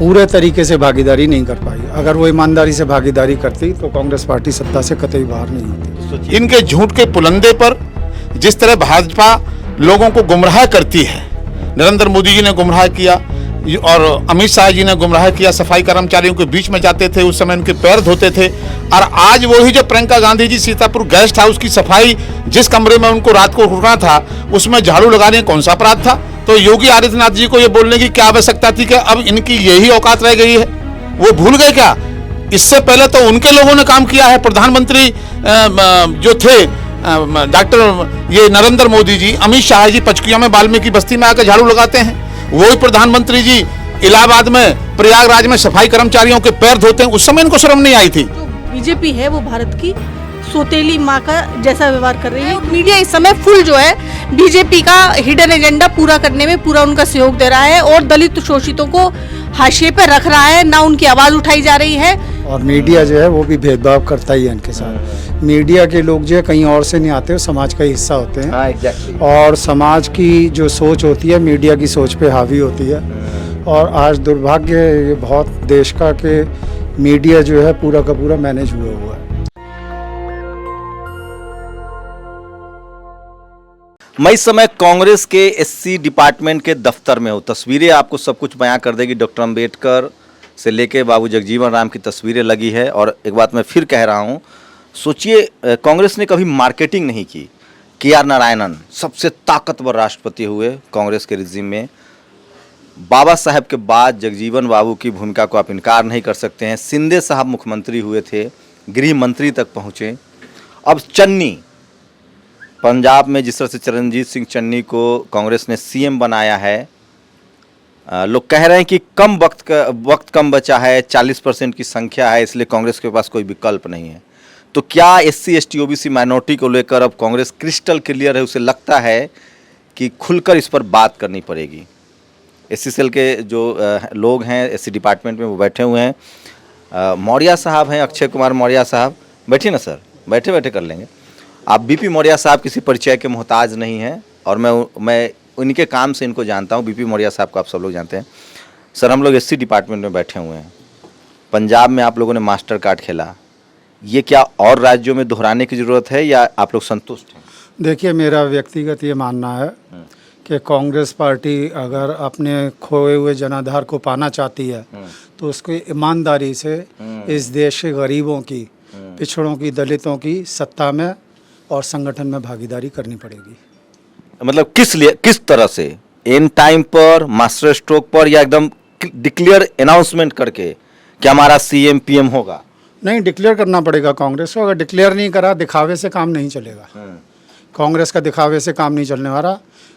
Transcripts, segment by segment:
पूरे तरीके से भागीदारी नहीं कर पाई। अगर वो ईमानदारी से भागीदारी करती तो कांग्रेस पार्टी सत्ता से कतई बाहर नहीं होती। इनके झूठ के पुलंदे पर जिस तरह भाजपा लोगों को गुमराह करती है, नरेंद्र मोदी जी ने गुमराह किया और अमित शाह जी ने गुमराह किया। सफाई कर्मचारियों के बीच में जाते थे, उस समय उनके पैर धोते थे। और आज वही जो प्रियंका गांधी जी सीतापुर गेस्ट हाउस की सफाई, जिस कमरे में उनको रात को रुकना था, उसमें झाड़ू लगाने कौन सा अपराध था? तो योगी आदित्यनाथ जी को ये बोलने की क्या आवश्यकता थी कि अब इनकी यही औकात रह गई है? वो भूल गए क्या? इससे पहले तो उनके लोगों ने काम किया है। प्रधानमंत्री जो थे डॉक्टर ये नरेंद्र मोदी जी, अमित शाह जी पचकिया में वाल्मीकि बस्ती में आकर झाड़ू लगाते हैं। वही प्रधानमंत्री जी इलाहाबाद में, प्रयागराज में सफाई कर्मचारियों के पैर धोते हैं। उस समय इनको शर्म नहीं आई थी। जो बीजेपी है वो भारत की सोतेली माँ का जैसा व्यवहार कर रही है। मीडिया इस समय फुल जो है बीजेपी का हिडन एजेंडा पूरा करने में पूरा उनका सहयोग दे रहा है और दलित शोषितों को हाशिए पर रख रहा है, ना उनकी आवाज उठाई जा रही है। और मीडिया जो है वो भी भेदभाव करता ही है इनके साथ। मीडिया के लोग जो है कहीं और से नहीं आते, समाज का हिस्सा होते हैं। एग्जैक्टली। और समाज की जो सोच होती है मीडिया की सोच पे हावी होती है। और आज दुर्भाग्य ये बहुत देश का कि मीडिया जो है पूरा का पूरा मैनेज हुआ है। मैं इस समय कांग्रेस के एससी डिपार्टमेंट के दफ्तर में हूँ। तस्वीरें आपको सब कुछ बयां कर देगी। डॉक्टर अंबेडकर से लेके बाबू जगजीवन राम की तस्वीरें लगी है। और एक बात मैं फिर कह रहा हूँ, सोचिए कांग्रेस ने कभी मार्केटिंग नहीं की। के.आर. नारायणन सबसे ताकतवर राष्ट्रपति हुए कांग्रेस के रिजीम में। बाबा साहब के बाद जगजीवन बाबू की भूमिका को आप इनकार नहीं कर सकते हैं। शिंदे साहब मुख्यमंत्री हुए थे, गृह मंत्री तक पहुँचे। अब चन्नी, पंजाब में जिस तरह से चरणजीत सिंह चन्नी को कांग्रेस ने सीएम बनाया है, लोग कह रहे हैं कि कम वक्त कम बचा है, 40% की संख्या है, इसलिए कांग्रेस के पास कोई विकल्प नहीं है। तो क्या एससी एसटी ओबीसी माइनॉरिटी को लेकर अब कांग्रेस क्रिस्टल क्लियर है? उसे लगता है कि खुलकर इस पर बात करनी पड़ेगी। एससी सेल के जो लोग हैं एससी डिपार्टमेंट में वो बैठे हुए हैं। मौर्य साहब हैं, अक्षय कुमार मौर्य साहब। बैठिए ना सर, बैठे बैठे कर लेंगे। आप बीपी मौर्य साहब किसी परिचय के मोहताज नहीं हैं और मैं उनके काम से इनको जानता हूं। बीपी मौर्य साहब को आप सब लोग जानते हैं। सर, हम लोग एससी डिपार्टमेंट में बैठे हुए हैं। पंजाब में आप लोगों ने मास्टर कार्ड खेला, ये क्या और राज्यों में दोहराने की ज़रूरत है या आप लोग संतुष्ट हैं? देखिए, मेरा व्यक्तिगत ये मानना है कि कांग्रेस पार्टी अगर अपने खोए हुए जनाधार को पाना चाहती है तो उसको ईमानदारी से इस देश के गरीबों की, पिछड़ों की, दलितों की सत्ता में और संगठन में भागीदारी करनी पड़ेगी। मतलब किस तरह से? इन टाइम पर, मास्टर स्ट्रोक पर, या एकदम डिक्लेयर अनाउंसमेंट करके कि हमारा सीएम पीएम होगा? नहीं, डिक्लेयर करना पड़ेगा कांग्रेस को। अगर डिक्लेयर नहीं करा, दिखावे से काम नहीं चलेगा। कांग्रेस का दिखावे से काम नहीं चलने वाला।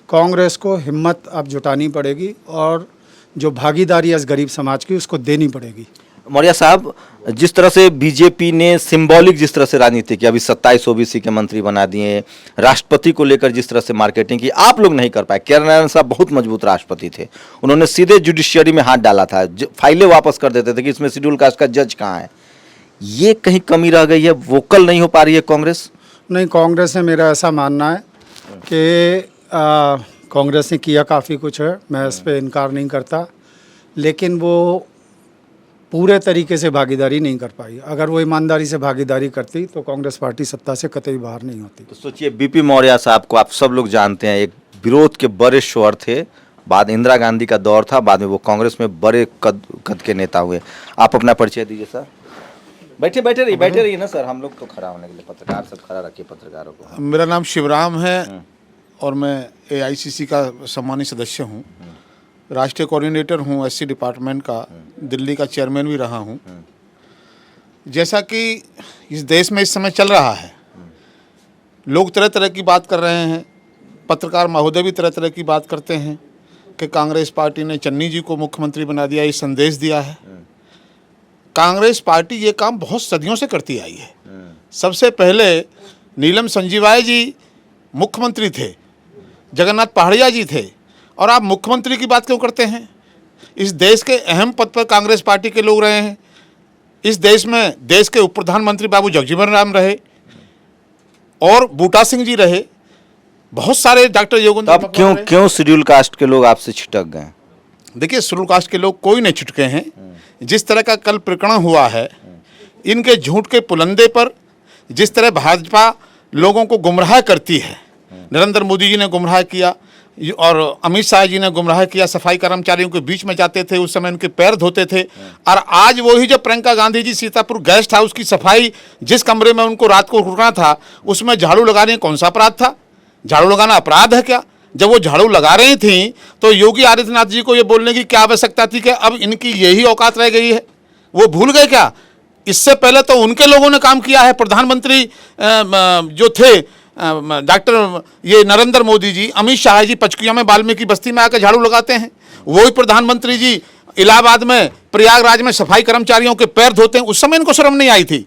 कांग्रेस को हिम्मत अब जुटानी पड़ेगी और जो भागीदारी है इस गरीब समाज की उसको देनी पड़ेगी। मौर्य साहब, जिस तरह से बीजेपी ने सिंबॉलिक जिस तरह से राजनीति की, अभी 27 ओबीसी के मंत्री बना दिए, राष्ट्रपति को लेकर जिस तरह से मार्केटिंग की, आप लोग नहीं कर पाए। के.आर. नारायण साहब बहुत मजबूत राष्ट्रपति थे, उन्होंने सीधे जुडिशियरी में हाथ डाला था, फाइलें वापस कर देते थे कि इसमें शेड्यूल कास्ट का जज कहाँ है। ये कहीं कमी रह गई है? वोकल नहीं हो पा रही है कांग्रेस? नहीं, कांग्रेस ने, मेरा ऐसा मानना है कि कांग्रेस ने किया काफ़ी कुछ है, मैं इस पर इनकार नहीं करता, लेकिन वो पूरे तरीके से भागीदारी नहीं कर पाई। अगर वो ईमानदारी से भागीदारी करती तो कांग्रेस पार्टी सत्ता से कतई बाहर नहीं होती। तो सोचिए, बीपी मौर्य साहब को आप सब लोग जानते हैं, एक विरोध के बड़े स्वर थे। बाद इंदिरा गांधी का दौर था, बाद में वो कांग्रेस में बड़े कद के नेता हुए। आप अपना परिचय दीजिए सर। बैठे रहिए ना सर, हम लोग तो खड़ा होने के लिए, पत्रकार सब खड़ा रखिए पत्रकारों को। मेरा नाम शिवराम है और मैं एआईसीसी का सम्मानित सदस्य हूँ, राष्ट्रीय कोऑर्डिनेटर हूँ एससी डिपार्टमेंट का, दिल्ली का चेयरमैन भी रहा हूँ। जैसा कि इस देश में इस समय चल रहा है, लोग तरह तरह की बात कर रहे हैं, पत्रकार महोदय भी तरह तरह की बात करते हैं कि कांग्रेस पार्टी ने चन्नी जी को मुख्यमंत्री बना दिया, ये संदेश दिया है। कांग्रेस पार्टी ये काम बहुत सदियों से करती आई है। सबसे पहले नीलम संजीवाय जी मुख्यमंत्री थे, जगन्नाथ पहाड़िया जी थे, और आप मुख्यमंत्री की बात क्यों करते हैं? इस देश के अहम पद पर कांग्रेस पार्टी के लोग रहे हैं। इस देश में देश के उप प्रधानमंत्री बाबू जगजीवन राम रहे और बूटा सिंह जी रहे, बहुत सारे डॉक्टर योगेंद्र। अब क्यों शेड्यूल कास्ट के लोग आपसे छिटक गए? देखिए शेड्यूल कास्ट के लोग कोई नहीं छुटके हैं। जिस तरह का कल प्रकरण हुआ है, इनके झूठ के पुलंदे पर जिस तरह भाजपा लोगों को गुमराह करती है, नरेंद्र मोदी जी ने गुमराह किया और अमित शाह जी ने गुमराह किया। सफाई कर्मचारियों के बीच में जाते थे, उस समय उनके पैर धोते थे। और आज वही जो प्रियंका गांधी जी सीतापुर गेस्ट हाउस की सफाई, जिस कमरे में उनको रात को रुकना था, उसमें झाड़ू लगाने कौन सा अपराध था? झाड़ू लगाना अपराध है क्या? जब वो झाड़ू लगा रही थी तो योगी आदित्यनाथ जी को ये बोलने की क्या आवश्यकता थी कि अब इनकी यही औकात रह गई है? वो भूल गए क्या? इससे पहले तो उनके लोगों ने काम किया है। प्रधानमंत्री जो थे डॉक्टर ये नरेंद्र मोदी जी, अमित शाह जी पचकिया में वाल्मीकि बस्ती में आकर झाड़ू लगाते हैं। वही प्रधानमंत्री जी इलाहाबाद में प्रयागराज में सफाई कर्मचारियों के पैर धोते हैं। उस समय इनको शर्म नहीं आई थी।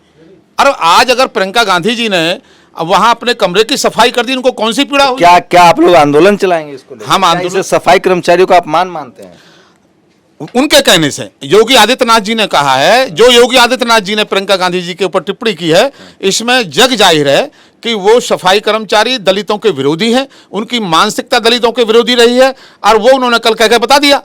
और आज अगर प्रियंका गांधी जी ने वहां अपने कमरे की सफाई कर दी, इनको कौन सी पीड़ा हुई? क्या आप लोग आंदोलन चलाएंगे इसको लेकर? हम आंदोलन- इसे सफाई कर्मचारियों का अपमान मानते हैं? उनके कहने से योगी आदित्यनाथ जी ने कहा है, जो योगी आदित्यनाथ जी ने प्रियंका गांधी जी के ऊपर टिप्पणी की है, इसमें जग जाहिर है कि वो सफाई कर्मचारी दलितों के विरोधी हैं। उनकी मानसिकता दलितों के विरोधी रही है और वो उन्होंने कल कह के बता दिया।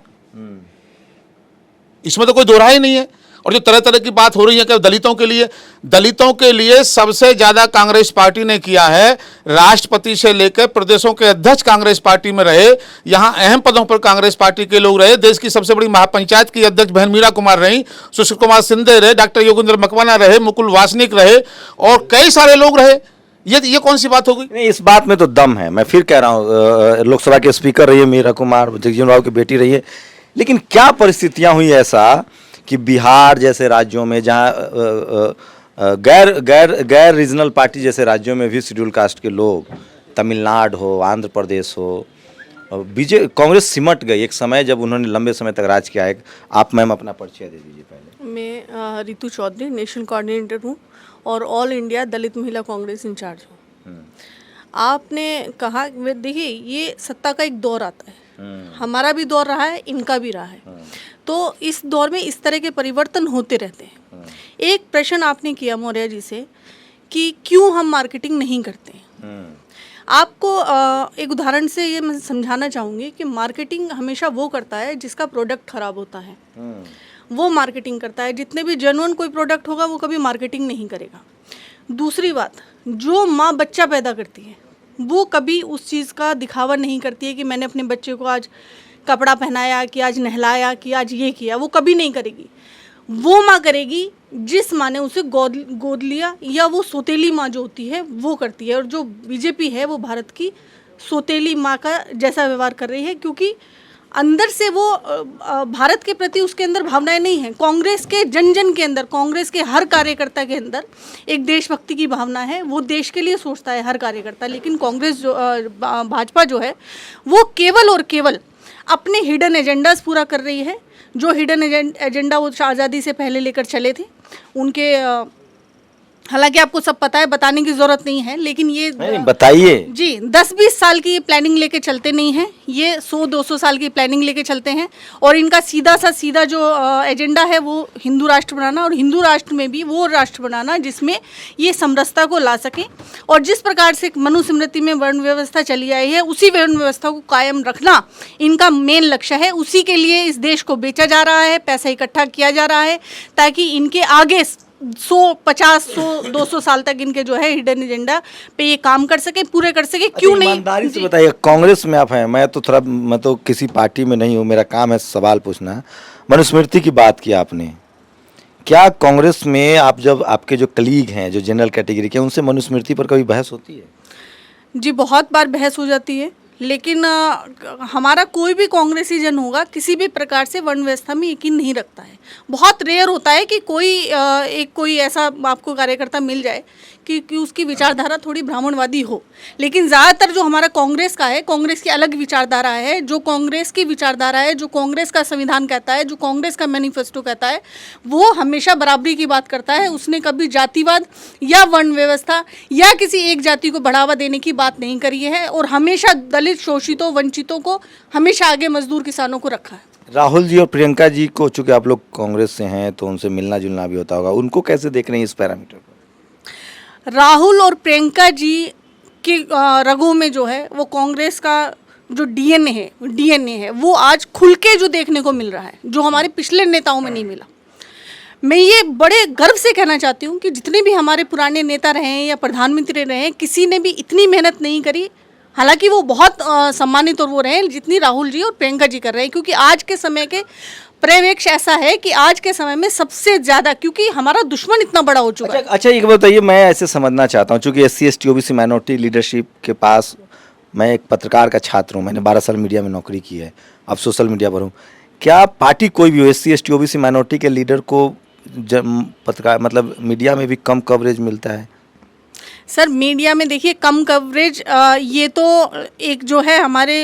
इसमें तो कोई दो राय नहीं है। और जो तरह तरह की बात हो रही है कि दलितों के लिए सबसे ज्यादा कांग्रेस पार्टी ने किया है। राष्ट्रपति से लेकर प्रदेशों के अध्यक्ष कांग्रेस पार्टी में रहे, यहां अहम पदों पर कांग्रेस पार्टी के लोग रहे। देश की सबसे बड़ी महापंचायत की अध्यक्ष बहन मीरा कुमार रही, सुशील कुमार सिंधे रहे, डॉक्टर योगेंद्र मकवाना रहे, मुकुल वासनिक रहे और कई सारे लोग रहे। ये कौन सी बात हो गई? नहीं, इस बात में तो दम है। मैं फिर कह रहा हूँ, लोकसभा के स्पीकर रही है मीरा कुमार, जगजीवन राव की बेटी रही है, लेकिन क्या परिस्थितियां हुई ऐसा कि बिहार जैसे राज्यों में जहाँ गैर रीजनल पार्टी जैसे राज्यों में भी शेड्यूल कास्ट के लोग, तमिलनाडु हो, आंध्र प्रदेश हो, कांग्रेस सिमट गई एक समय जब उन्होंने लंबे समय तक राज किया है। आप मैम अपना परिचय दे दीजिए पहले। मैं रितु चौधरी नेशनल कोऑर्डिनेटर हूँ और ऑल इंडिया दलित महिला कांग्रेस इंचार्ज हूँ। आपने कहा, देखिए ये सत्ता का एक दौर आता है, हमारा भी दौर रहा है, इनका भी रहा है। तो इस दौर में इस तरह के परिवर्तन होते रहते हैं। एक प्रश्न आपने किया मौर्य जी से कि क्यों हम मार्केटिंग नहीं करते हैं। आपको एक उदाहरण से ये मैं समझाना चाहूँगी कि मार्केटिंग हमेशा वो करता है जिसका प्रोडक्ट खराब होता है, वो मार्केटिंग करता है। जितने भी जेन्युइन कोई प्रोडक्ट होगा वो कभी मार्केटिंग नहीं करेगा। दूसरी बात, जो माँ बच्चा पैदा करती है वो कभी उस चीज़ का दिखावा नहीं करती है कि मैंने अपने बच्चे को आज कपड़ा पहनाया, कि आज नहलाया, कि आज ये किया, वो कभी नहीं करेगी। वो माँ करेगी जिस माँ ने उसे गोद लिया, या वो सौतेली माँ जो होती है वो करती है। और जो बीजेपी है वो भारत की सौतेली माँ का जैसा व्यवहार कर रही है, क्योंकि अंदर से वो भारत के प्रति उसके अंदर भावनाएं नहीं हैं। कांग्रेस के जन जन के अंदर, कांग्रेस के हर कार्यकर्ता के अंदर एक देशभक्ति की भावना है। वो देश के लिए सोचता है हर कार्यकर्ता। लेकिन कांग्रेस जो भाजपा जो है वो केवल और केवल अपने हिडन एजेंडास पूरा कर रही है। जो हिडन एजेंडा वो आज़ादी से पहले लेकर चले थे उनके, हालांकि आपको सब पता है, बताने की ज़रूरत नहीं है, लेकिन ये बताइए जी 10-20 साल की प्लानिंग लेके चलते नहीं हैं, ये 100-200 साल की प्लानिंग लेके चलते हैं। और इनका सीधा जो एजेंडा है वो हिंदू राष्ट्र बनाना, और हिंदू राष्ट्र में भी वो राष्ट्र बनाना जिसमें ये समरसता को ला सकें। और जिस प्रकार से मनुस्मृति में वर्ण व्यवस्था चली आई है, उसी वर्ण व्यवस्था को कायम रखना इनका मेन लक्ष्य है। उसी के लिए इस देश को बेचा जा रहा है, पैसा इकट्ठा किया जा रहा है, ताकि इनके आगे 100-50-100-200 साल तक इनके जो है हिडन एजेंडा पे ये काम कर सके, पूरे कर सके। क्यों नहीं? ईमानदारी से बताइए, कांग्रेस में आप हैं, मैं तो किसी पार्टी में नहीं हूँ, मेरा काम है सवाल पूछना। मनुस्मृति की बात की आपने, क्या कांग्रेस में आप जब आपके जो कलीग हैं जो जनरल कैटेगरी के, उनसे मनुस्मृति पर कभी बहस होती है? जी बहुत बार बहस हो जाती है, लेकिन हमारा कोई भी कांग्रेसी जन होगा किसी भी प्रकार से वर्ण व्यवस्था में यकीन नहीं रखता है। बहुत रेयर होता है कि कोई ऐसा आपको कार्यकर्ता मिल जाए कि उसकी विचारधारा थोड़ी ब्राह्मणवादी हो। लेकिन ज़्यादातर जो हमारा कांग्रेस का है, कांग्रेस की अलग विचारधारा है, जो कांग्रेस की विचारधारा है, जो कांग्रेस का संविधान कहता है, जो कांग्रेस का मैनिफेस्टो कहता है, वो हमेशा बराबरी की बात करता है। उसने कभी जातिवाद या वर्ण व्यवस्था या किसी एक जाति को बढ़ावा देने की बात नहीं करी है, और हमेशा दलित, शोषितों, वंचितों को हमेशा आगे, मजदूर किसानों को रखा है। राहुल जी और प्रियंका जी को, चूंकि आप लोग कांग्रेस से हैं तो उनसे मिलना जुलना भी होता होगा, उनको कैसे देख रहे हैं इस पैरामीटर पर? राहुल और प्रियंका जी की रगों में जो है वो कांग्रेस का जो डीएनए है वो आज खुल के जो देखने को मिल रहा है, जो हमारे पिछले नेताओं में नहीं मिला। मैं ये बड़े गर्व से कहना चाहती हूँ कि जितने भी हमारे पुराने नेता रहे हैं या प्रधानमंत्री रहे हैं, किसी ने भी इतनी मेहनत नहीं करी। हालांकि वो बहुत सम्मानित और वो रहे हैं जितनी राहुल जी और प्रियंका जी कर रहे हैं, क्योंकि आज के समय के परिवेश ऐसा है कि आज के समय में सबसे ज़्यादा, क्योंकि हमारा दुश्मन इतना बड़ा हो चुका है। अच्छा एक बताइए, मैं ऐसे समझना चाहता हूँ, चूंकि SC ST OBC minority leadership के पास मैं एक पत्रकार का छात्र हूँ, मैंने 12 साल मीडिया में नौकरी की है, अब सोशल मीडिया पर हूँ। क्या पार्टी कोई भी हो, SC ST OBC माइनॉरिटी के लीडर को पत्रकार मतलब मीडिया में भी कम कवरेज मिलता है? सर मीडिया में देखिए कम कवरेज, ये तो एक जो है हमारे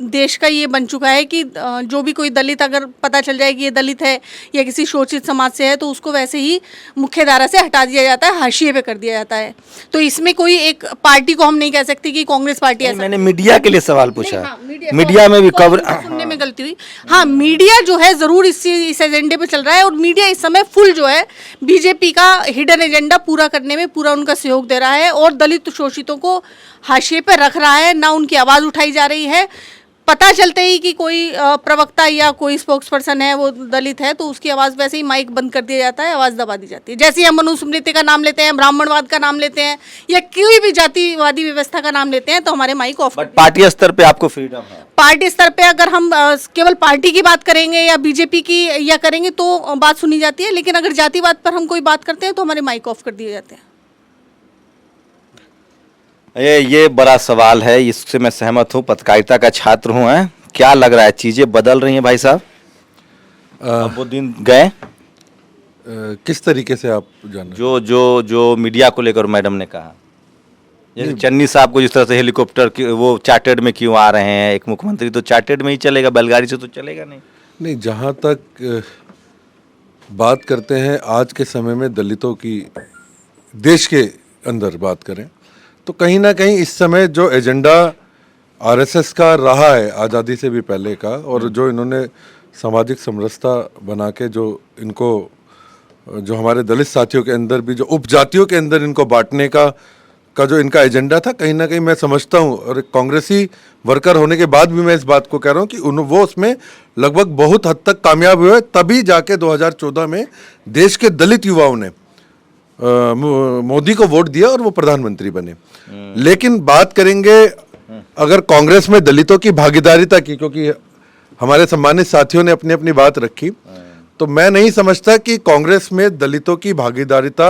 देश का ये बन चुका है कि जो भी कोई दलित अगर पता चल जाए कि ये दलित है या किसी शोषित समाज से है तो उसको वैसे ही मुख्य धारा से हटा दिया जाता है, हाशिए पे कर दिया जाता है। तो इसमें कोई एक पार्टी को हम नहीं कह सकते कि कांग्रेस पार्टी ऐसा। मैंने मीडिया के लिए सवाल पूछा। हाँ, मीडिया में भी कवर सुनने में गलती हुई। हाँ, मीडिया जो है जरूर इस एजेंडे पे चल रहा है और मीडिया इस समय फुल जो है बीजेपी का हिडन एजेंडा पूरा करने में पूरा उनका सहयोग दे रहा है और दलित शोषितों को हाशिए पे रख रहा है, ना उनकी आवाज़ उठाई जा रही है। पता चलते ही कि कोई प्रवक्ता या कोई स्पोक्स पर्सन है वो दलित है तो उसकी आवाज़ वैसे ही माइक बंद कर दिया जाता है, आवाज़ दबा दी जाती है। जैसे ही हम मनुस्मृति का नाम लेते हैं, ब्राह्मणवाद का नाम लेते हैं या कोई भी जातिवादी व्यवस्था का नाम लेते हैं तो हमारे माइक ऑफ। बट पार्टी स्तर पे आपको फ्रीडम है? पार्टी स्तर पे अगर हम केवल पार्टी की बात करेंगे या बीजेपी की या करेंगे तो बात सुनी जाती है, लेकिन अगर जातिवाद पर हम कोई बात करते हैं तो हमारे माइक ऑफ कर दिए जाते हैं। ये बड़ा सवाल है, इससे मैं सहमत हूँ, पत्रकारिता का छात्र हूँ। है क्या लग रहा है, चीजें बदल रही हैं भाई साहब? अब वो दिन गए किस तरीके से आप जान? जो मीडिया को लेकर मैडम ने कहा, जैसे चन्नी साहब को जिस तरह से हेलीकॉप्टर की वो चार्टर्ड में क्यों आ रहे हैं, एक मुख्यमंत्री तो चार्टर्ड में ही चलेगा, बैलगाड़ी से तो चलेगा नहीं। नहीं, जहाँ तक बात करते हैं आज के समय में दलितों की, देश के अंदर बात करें तो कहीं ना कहीं इस समय जो एजेंडा RSS का रहा है आज़ादी से भी पहले का, और जो इन्होंने सामाजिक समरसता बना के जो इनको, जो हमारे दलित साथियों के अंदर भी जो उपजातियों के अंदर इनको बांटने का जो इनका एजेंडा था, कहीं ना कहीं मैं समझता हूँ, और एक कांग्रेसी वर्कर होने के बाद भी मैं इस बात को कह रहा हूँ कि वो उसमें लगभग बहुत हद तक कामयाब हुए, तभी जाके 2014 में देश के दलित युवाओं ने मोदी को वोट दिया और वो प्रधानमंत्री बने। लेकिन बात करेंगे अगर कांग्रेस में दलितों की भागीदारिता की, क्योंकि हमारे सम्मानित साथियों ने अपनी अपनी बात रखी, तो मैं नहीं समझता कि कांग्रेस में दलितों की भागीदारिता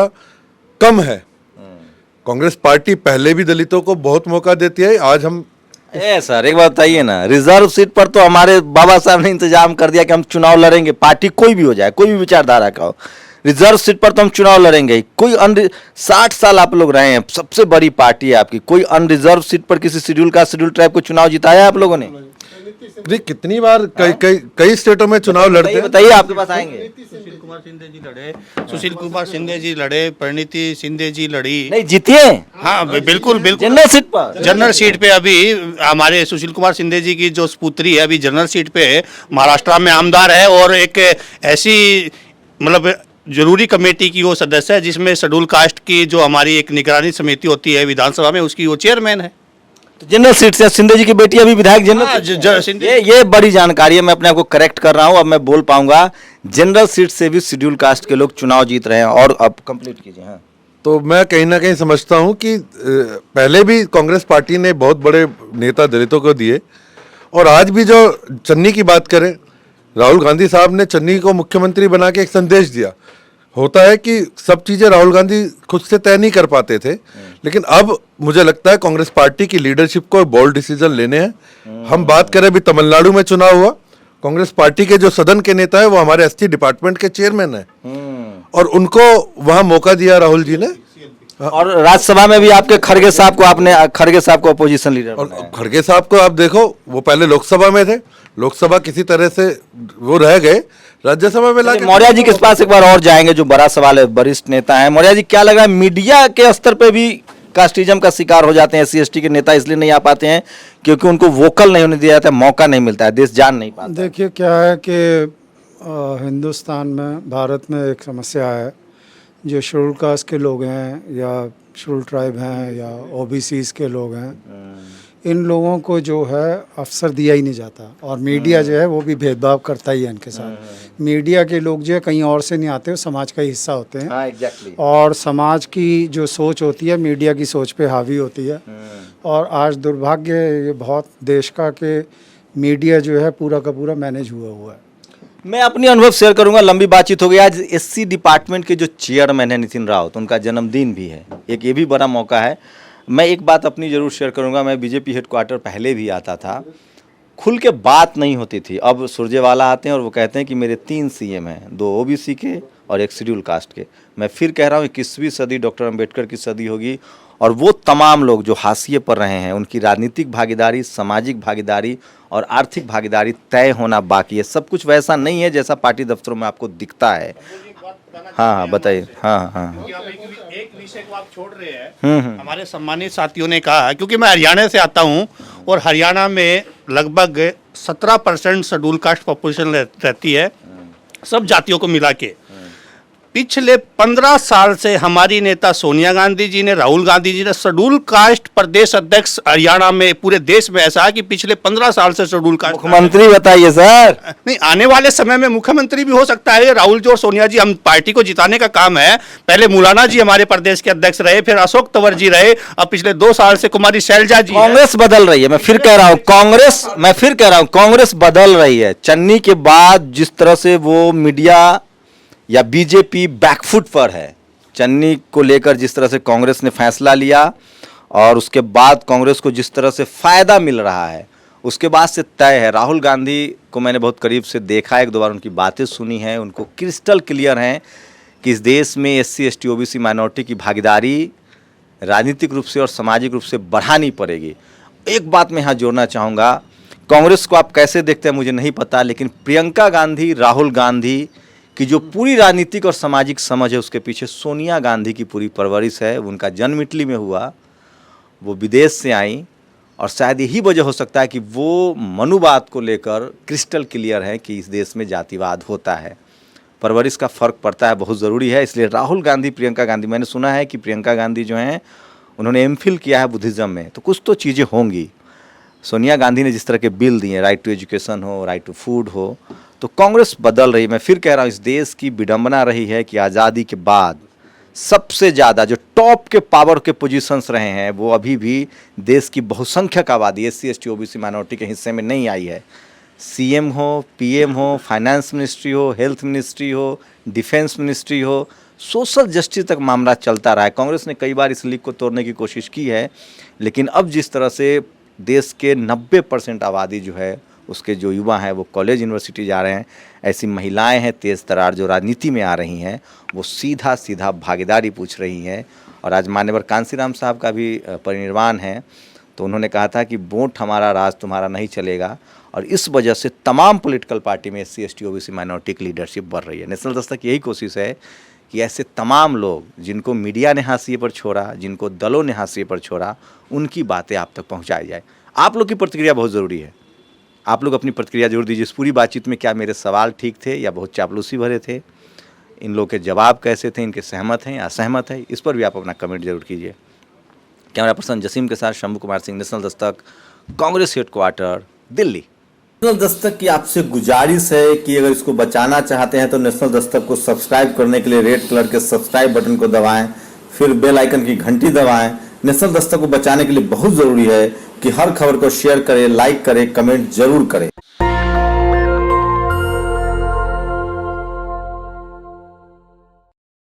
कम है। कांग्रेस पार्टी पहले भी दलितों को बहुत मौका देती है। आज हम सर एक बात बताइए ना, रिजर्व सीट पर तो हमारे बाबा साहब ने इंतजाम कर दिया कि हम चुनाव लड़ेंगे, पार्टी कोई भी हो जाए, कोई भी विचारधारा का हो, रिजर्व सीट पर तो हम चुनाव लड़ेंगे। कोई 60 साल आप लोग रहे हैं, सबसे बड़ी पार्टी है आपकी, कोई अनरिजर्व सीट पर किसी शेड्यूल कास्ट शेड्यूल ट्राइब को चुनाव जिताया है आप लोगों ने? कितनी बार कई स्टेटों में चुनाव लड़ते हैं। बताइए, आपके पास आएंगे। सुशील कुमार शिंदे जी लड़े, सुशील कुमार शिंदे जी लड़े, परिणीति शिंदे जी लड़ी। नहीं जीते? हाँ बिल्कुल बिल्कुल। जनरल सीट पर, जनरल सीट पे अभी हमारे सुशील कुमार शिंदे जी की जो पुत्री है अभी जनरल सीट पे महाराष्ट्र में आमदार है, और एक ऐसी मतलब जरूरी कमेटी की वो सदस्य है जिसमें शेड्यूल कास्ट की जो हमारी एक निगरानी समिति होती है विधानसभा में, उसकी वो चेयरमैन है। तो जनरल सीट से शिंदे जी की बेटी अभी विधायक जनरल शिंदे। ये बड़ी जानकारी है, मैं अपने आप को करेक्ट कर रहा हूँ, अब मैं बोल पाऊंगा। जनरल सीट से भी शेड्यूल कास्ट के लोग चुनाव जीत रहे हैं। और अब कंप्लीट कीजिए। हाँ, तो मैं कहीं ना कहीं समझता हूँ कि पहले भी कांग्रेस पार्टी ने बहुत बड़े नेता दलितों को दिए, और आज भी जो चन्नी की बात करें, राहुल गांधी साहब ने चन्नी को मुख्यमंत्री बना के एक संदेश दिया। होता है कि सब चीज़ें राहुल गांधी खुद से तय नहीं कर पाते थे, लेकिन अब मुझे लगता है कांग्रेस पार्टी की लीडरशिप को बोल्ड डिसीजन लेने हैं। हम बात करें, अभी तमिलनाडु में चुनाव हुआ, कांग्रेस पार्टी के जो सदन के नेता है वो हमारे ST डिपार्टमेंट के चेयरमैन है, और उनको वहाँ मौका दिया राहुल जी ने। और राज्यसभा में भी आपके खड़गे साहब को अपोजिशन लीडर और खड़गे साहब को आप देखो, वो पहले लोकसभा में थे, लोकसभा किसी तरह से वो रह गए, राज्यसभा में लाके। मौर्य जी के पास एक बार और जाएंगे, जो बड़ा सवाल है, वरिष्ठ नेता है मौर्य जी, क्या लग रहा है मीडिया के स्तर पे भी कास्टिज्म का शिकार हो जाते हैं SC ST के नेता? इसलिए नहीं आ पाते हैं क्योंकि उनको वोकल नहीं होने दिया जाता है, मौका नहीं मिलता है, देश जान नहीं पाता। देखिए क्या है कि हिंदुस्तान में, भारत में एक समस्या है, जो शेड्यूल कास्ट के लोग हैं या शेड्यूल ट्राइब हैं या OBCs के लोग हैं, इन लोगों को जो है अवसर दिया ही नहीं जाता, और मीडिया जो है वो भी भेदभाव करता ही है इनके साथ। मीडिया के लोग जो है कहीं और से नहीं आते, वो समाज का ही हिस्सा होते हैं। हाँ एग्जैक्टली। और समाज की जो सोच होती है मीडिया की सोच पे हावी होती है। और आज दुर्भाग्य ये बहुत देश का कि मीडिया जो है पूरा का पूरा मैनेज हुआ है। मैं अपनी अनुभव शेयर करूंगा, लंबी बातचीत हो गई। आज एससी डिपार्टमेंट के जो चेयरमैन है नितिन राउत, उनका जन्मदिन भी है, एक ये भी बड़ा मौका है। मैं एक बात अपनी ज़रूर शेयर करूंगा, मैं बीजेपी हेडक्वार्टर पहले भी आता था, खुल के बात नहीं होती थी। अब सुरजेवाला आते हैं और वो कहते हैं कि मेरे 3 सीएम हैं, 2 ओबीसी के और 1 शेड्यूल कास्ट के। मैं फिर कह रहा हूँ 21वीं सदी डॉक्टर अंबेडकर की सदी होगी, और वो तमाम लोग जो हाशिए पर रहे हैं उनकी राजनीतिक भागीदारी, सामाजिक भागीदारी और आर्थिक भागीदारी तय होना बाकी है। सब कुछ वैसा नहीं है जैसा पार्टी दफ्तरों में आपको दिखता है। हाँ बताइए। हाँ एक विषय को आप छोड़ रहे हैं। हमारे सम्मानित साथियों ने कहा, क्योंकि मैं हरियाणा से आता हूं और हरियाणा में लगभग 17% शेड्यूल कास्ट पॉपुलेशन रहती है, सब जातियों को मिला के। पिछले 15 साल से हमारी नेता सोनिया गांधी जी ने, राहुल गांधी जी ने शेड्यूल कास्ट प्रदेश अध्यक्ष हरियाणा में, पूरे देश में ऐसा है कि पिछले 15 साल से शेड्यूल कास्ट मुख्यमंत्री बताइए सर। नहीं, आने वाले समय में मुख्यमंत्री भी हो सकता है राहुल जी और सोनिया जी। हम पार्टी को जिताने का काम है। पहले मौलाना जी हमारे प्रदेश के अध्यक्ष रहे, फिर अशोक तंवर जी रहे, अब पिछले 2 साल से कुमारी शैलजा जी। कांग्रेस बदल रही है, मैं फिर कह रहा हूँ कांग्रेस बदल रही है। चन्नी के बाद जिस तरह से वो मीडिया या बीजेपी बैकफुट पर है, चन्नी को लेकर जिस तरह से कांग्रेस ने फैसला लिया और उसके बाद कांग्रेस को जिस तरह से फायदा मिल रहा है, उसके बाद से तय है। राहुल गांधी को मैंने बहुत करीब से देखा, 1-2 बार उनकी बातें सुनी हैं, उनको क्रिस्टल क्लियर हैं कि इस देश में एससी एसटी ओबीसी माइनॉरिटी की भागीदारी राजनीतिक रूप से और सामाजिक रूप से बढ़ानी पड़ेगी। एक बात मैं यहाँ जोड़ना चाहूँगा, कांग्रेस को आप कैसे देखते हैं मुझे नहीं पता, लेकिन प्रियंका गांधी, राहुल गांधी कि जो पूरी राजनीतिक और सामाजिक समझ है उसके पीछे सोनिया गांधी की पूरी परवरिश है। उनका जन्म इटली में हुआ, वो विदेश से आई, और शायद यही वजह हो सकता है कि वो मनुवाद को लेकर क्रिस्टल क्लियर है कि इस देश में जातिवाद होता है। परवरिश का फ़र्क पड़ता है, बहुत ज़रूरी है। इसलिए राहुल गांधी, प्रियंका गांधी, मैंने सुना है कि प्रियंका गांधी जो हैं उन्होंने एमफिल किया है बुद्धिज़्म में, तो कुछ तो चीज़ें होंगी। सोनिया गांधी ने जिस तरह के बिल दिए, राइट टू एजुकेशन हो, राइट टू फूड हो, तो कांग्रेस बदल रही है। मैं फिर कह रहा हूँ, इस देश की विडंबना रही है कि आज़ादी के बाद सबसे ज़्यादा जो टॉप के पावर के पोजीशंस रहे हैं वो अभी भी देश की बहुसंख्यक आबादी एससी एसटी ओबीसी माइनॉरिटी के हिस्से में नहीं आई है। सीएम हो, पीएम हो, फाइनेंस मिनिस्ट्री हो, हेल्थ मिनिस्ट्री हो, डिफेंस मिनिस्ट्री हो, सोशल जस्टिस तक मामला चलता रहा है। कांग्रेस ने कई बार इस लीग को तोड़ने की कोशिश की है, लेकिन अब जिस तरह से देश के 90% आबादी जो है उसके जो युवा हैं वो कॉलेज यूनिवर्सिटी जा रहे हैं, ऐसी महिलाएं हैं तेज़ तरार जो राजनीति में आ रही हैं, वो सीधा सीधा भागीदारी पूछ रही हैं। और आज मान्यवर कांसीराम साहब का भी परिनिर्वाण है, तो उन्होंने कहा था कि वोट हमारा, राज तुम्हारा नहीं चलेगा। और इस वजह से तमाम पॉलिटिकल पार्टी में एससी एसटी ओबीसी माइनॉरिटी की लीडरशिप बढ़ रही है। नेशनल दस्तक की यही कोशिश है कि ऐसे तमाम लोग जिनको मीडिया ने हाशिए पर छोड़ा, जिनको दलों ने हाशिए पर छोड़ा, उनकी बातें आप तक पहुँचाई जाए। आप लोग की प्रतिक्रिया बहुत ज़रूरी है, आप लोग अपनी प्रतिक्रिया जरूर दीजिए। इस पूरी बातचीत में क्या मेरे सवाल ठीक थे या बहुत चापलूसी भरे थे, इन लोगों के जवाब कैसे थे, इनके सहमत हैं या असहमत हैं, इस पर भी आप अपना कमेंट जरूर कीजिए। कैमरा पर्सन जसीम के साथ Shambhu Kumar Singh, national Dastak, Congress headquarter, Delhi. National Dastak की आपसे गुजारिश है कि अगर इसको बचाना चाहते हैं तो नेशनल दस्तक को सब्सक्राइब करने के लिए रेड कलर के सब्सक्राइब बटन को दबाएं, फिर बेल आइकन की घंटी दबाएं। नेशनल दस्तक को बचाने के लिए बहुत ज़रूरी है कि हर खबर को शेयर करें, लाइक करें, कमेंट जरूर करें।